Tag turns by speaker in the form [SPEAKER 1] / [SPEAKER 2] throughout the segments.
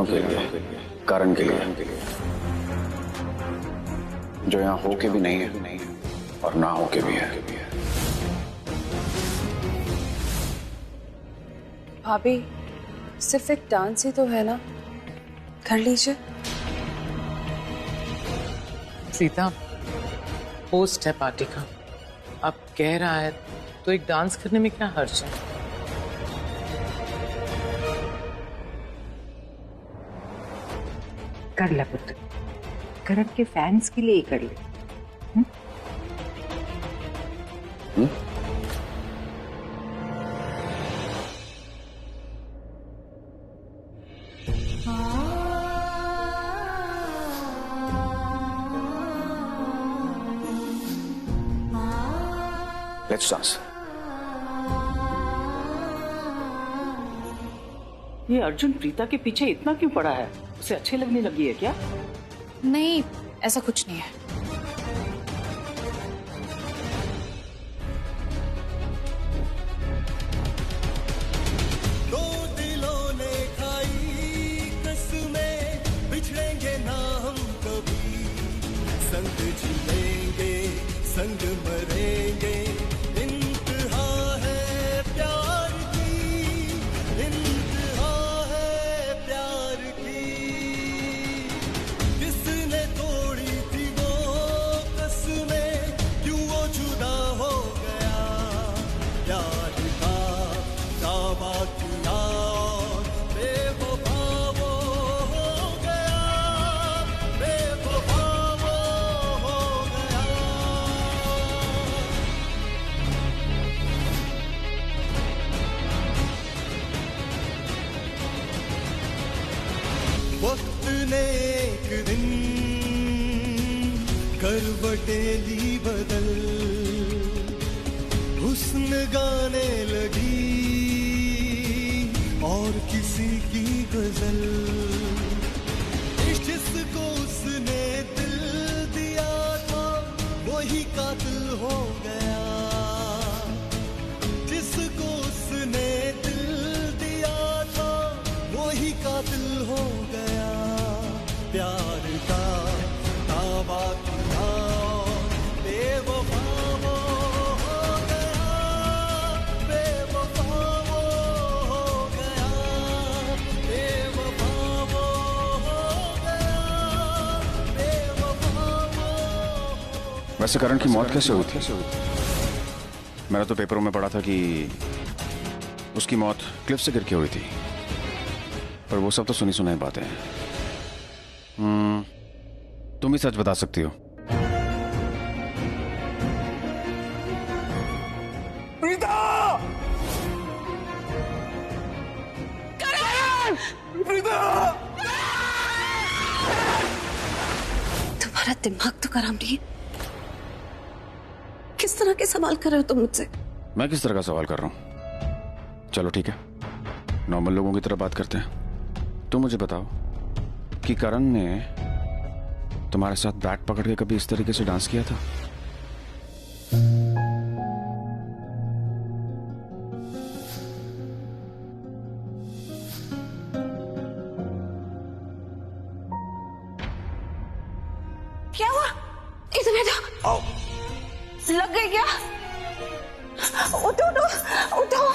[SPEAKER 1] के लिए, कारण के लिए, जो यहाँ हो के भी नहीं है और ना हो के भी है।
[SPEAKER 2] भाभी, सिर्फ एक डांस ही तो है ना, कर लीजिए।
[SPEAKER 3] सीता, पोस्ट है पार्टी का, अब कह रहा है तो एक डांस करने में क्या हर्ज है।
[SPEAKER 4] कर ले पुत्र, करण के फैंस के लिए ही कर ले।
[SPEAKER 1] Let's dance.
[SPEAKER 5] ये अर्जुन प्रीता के पीछे इतना क्यों पड़ा है? उसे अच्छी लगने लगी है क्या?
[SPEAKER 2] नहीं, ऐसा कुछ नहीं है।
[SPEAKER 6] दो दिलों ने खाई कसमें, बिछड़ेंगे ना हम कभी, संग जिएंगे संग मरेंगे, इंतहा है प्यार की, इंतहा है प्यार की। किसने तोड़ी थी वो कसमें, क्यों वो जुदा हो गया, प्यार का दावा किया, बेवफा वो हो गया, बेवफा वो हो गया। वक्त ने एक दिन करवटें ली बदल, हुस्न गाने लगी और किसी की गजल। जिसको उसने दिल दिया था वही कातिल हो गया, जिसको उसने दिल दिया था वही कातिल हो गया। प्यार का दावा किया, बेवफा वो हो गया, बेवफा वो हो गया, बेवफा वो हो गया, बेवफा वो।
[SPEAKER 1] वैसे करण की मौत कैसे हुई थी? मैंने तो पेपरों में पढ़ा था कि उसकी मौत क्लिफ से गिर के हुई थी, पर वो सब तो सुनी सुनाई बातें हैं। तुम ही सच बता सकती हो।
[SPEAKER 6] प्रीता! प्रीता!
[SPEAKER 7] तुम्हारा दिमाग तो खराब नहीं है। किस तरह के सवाल कर रहे हो तुम मुझसे?
[SPEAKER 1] मैं किस तरह का सवाल कर रहा हूं? चलो ठीक है, नॉर्मल लोगों की तरह बात करते हैं। तुम मुझे बताओ कि करण ने तुम्हारे साथ बैट पकड़ के कभी इस तरीके से डांस किया था?
[SPEAKER 7] क्या हुआ? इधर बैठो। लग गई क्या? उठो उठो उठो।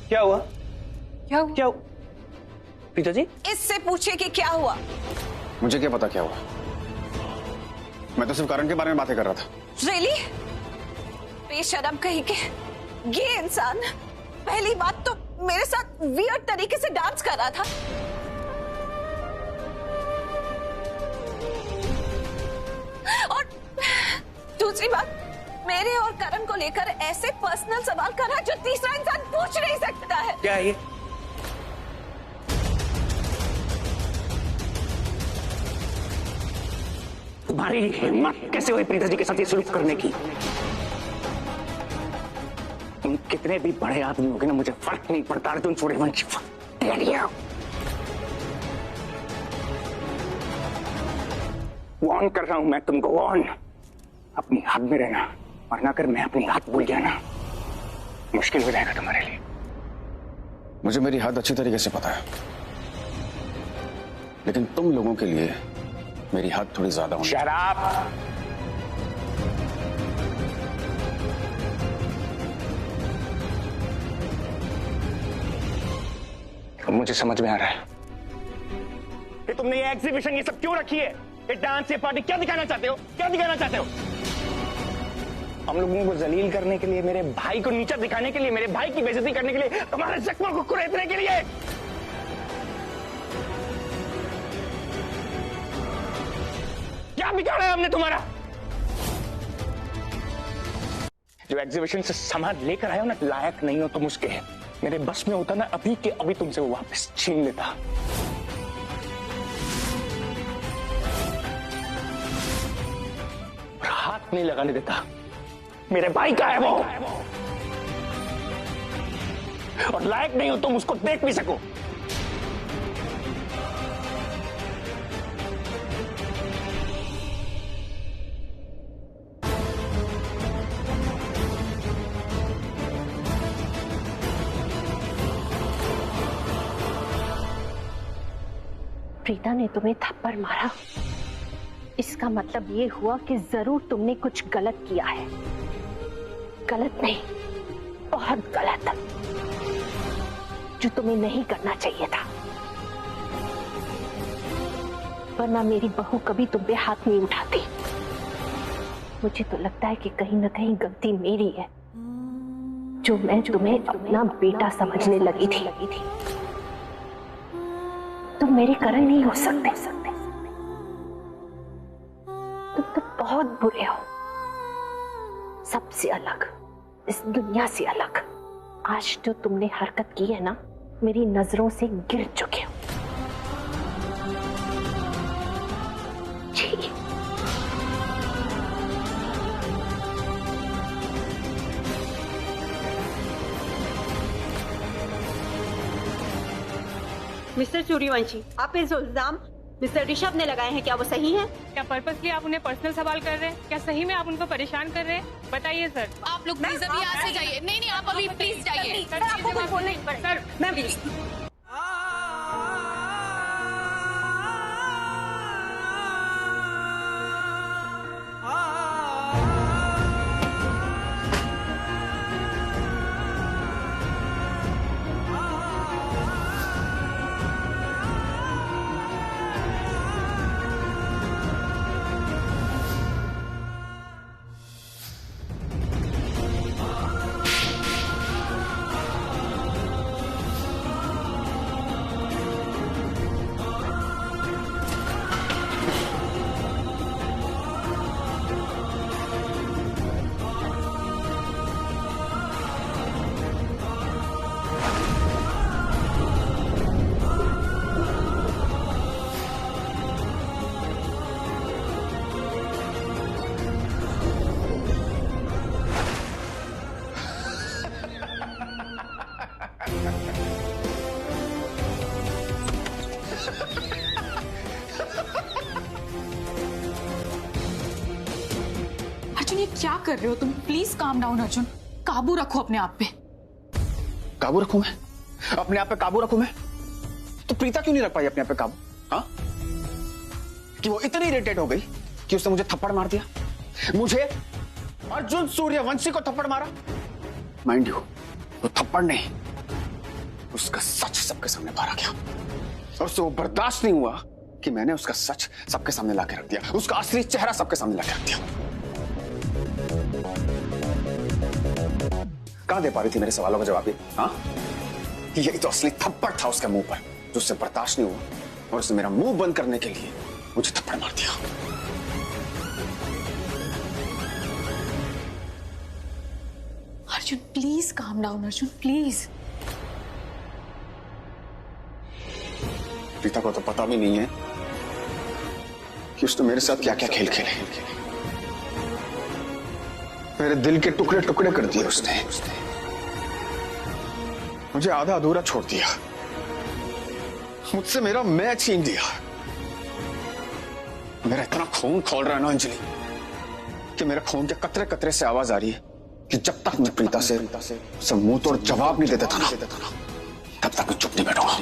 [SPEAKER 5] क्या हुआ?
[SPEAKER 2] क्या हुआ?
[SPEAKER 5] क्या प्रीता जी?
[SPEAKER 7] इससे पूछे कि क्या हुआ।
[SPEAKER 1] मुझे क्या पता क्या हुआ? मैं तो सिर्फ करण के बारे में बातें कर रहा था।
[SPEAKER 7] रियली? बेशर्म कहीं के ये इंसान पहली बात तो मेरे साथ वियर्ड तरीके से डांस कर रहा था, और दूसरी बात मेरे और करण को लेकर ऐसे पर्सनल सवाल कर रहा है जो तीसरा इंसान पूछ नहीं सकता है।
[SPEAKER 5] क्या है ये?
[SPEAKER 8] तुम्हारी हिम्मत कैसे हुई प्रीता जी के साथ ये सलूक करने की? तुम कितने भी बड़े आदमी होगे ना, मुझे फर्क नहीं पड़ता अर्जुन सूर्यवंशी। वॉर्न कर रहा हूं मैं तुमको, वॉर्न। अपनी हाथ में रहना, वरना अगर मैं अपनी हाथ भूल गया ना, मुश्किल हो जाएगा तुम्हारे लिए।
[SPEAKER 1] मुझे मेरी हद अच्छी तरीके से पता है, लेकिन तुम लोगों के लिए मेरी हद थोड़ी ज्यादा होनी।
[SPEAKER 8] शराब अब मुझे समझ में आ रहा है कि तुमने ये एग्जीबिशन ये सब क्यों रखी है। ये डांस, ये पार्टी क्या दिखाना चाहते हो? क्या दिखाना चाहते हो? हम लोगों को जलील करने के लिए, मेरे भाई को नीचा दिखाने के लिए, मेरे भाई की बेइज्जती करने के लिए, तुम्हारे जख्मों को कुरेदने के लिए। क्या बिगाड़ा है हमने तुम्हारा? जो एग्जीबिशन से सामान लेकर आए हो ना, लायक नहीं हो तुम उसके। मेरे बस में होता ना अभी के अभी तुमसे वो वापस छीन लेता। हाथ नहीं लगाने देता। मेरे भाई का है वो, और लायक नहीं हो तुम उसको देख भी सको।
[SPEAKER 9] प्रीता ने तुम्हें थप्पड़ मारा, इसका मतलब ये हुआ कि जरूर तुमने कुछ गलत किया है। गलत नहीं, बहुत गलत, जो तुम्हें नहीं करना चाहिए था। वरना मेरी बहू कभी तुम पे हाथ नहीं उठाती। मुझे तो लगता है कि कहीं ना कहीं गलती मेरी है, जो मैं तुम्हें अपना बेटा समझने लगी थी। तुम मेरे करण नहीं हो सकते। तुम तो बहुत बुरे हो, सबसे अलग, इस दुनिया से अलग। आज जो तुमने हरकत की है ना, मेरी नजरों से गिर चुके हो। जी।
[SPEAKER 10] मिस्टर सूर्यवंशी, आप इस इल्जाम मिस्टर ऋषभ ने लगाए हैं, क्या वो सही है?
[SPEAKER 11] क्या पर्पसली आप उन्हें पर्सनल सवाल कर रहे हैं? क्या सही में आप उनको परेशान कर रहे हैं? बताइए सर।
[SPEAKER 12] आप लोग प्लीज अभी यहाँ से जाइए। नहीं, आप अभी प्लीज जाइए।
[SPEAKER 10] सर, आपको कुछ बोलना ही पड़ेगा। सर, मैं प्लीज।
[SPEAKER 12] अर्जुन, ये क्या कर रहे हो तुम? प्लीज काम डाउन अर्जुन, काबू रखो अपने आप पे।
[SPEAKER 1] काबू रखूं मैं? अपने आप पे काबू रखूं मैं? तो प्रीता क्यों नहीं रख पाई अपने आप पे काबू? हाँ, कि वो इतनी इरिटेट हो गई कि उसने मुझे थप्पड़ मार दिया। मुझे, अर्जुन सूर्यवंशी को थप्पड़ मारा। माइंड यू, वो थप्पड़ नहीं, उसका सच सबके सामने बाहर आ गया, और उससे वो बर्दाश्त नहीं हुआ कि मैंने उसका सच सबके सामने लाके रख दिया, उसका असली चेहरा सबके सामने लाके रख दिया। कहां दे पा रही थी मेरे सवालों का जवाब? हाँ, यही तो असली थप्पड़ था उसके मुंह पर, जो उससे बर्दाश्त नहीं हुआ और उसने मेरा मुंह बंद करने के लिए मुझे थप्पड़ मार दिया।
[SPEAKER 12] Arjun please calm down Arjun, please.
[SPEAKER 1] Preeta को तो पता भी नहीं है कि उसने मेरे साथ क्या क्या खेल खेले। मेरे दिल के टुकड़े टुकड़े कर दिए उसने, मुझे आधा अधूरा छोड़ दिया, मुझसे मेरा मैं छीन लिया। मेरा इतना खून खोल रहा है ना अंजलि कि मेरे खून के कतरे कतरे से आवाज आ रही है कि जब तक मैं प्रीता से मुंह तोड़ जवाब नहीं देता था ना, तब तक मैं चुप नहीं बैठूंगा।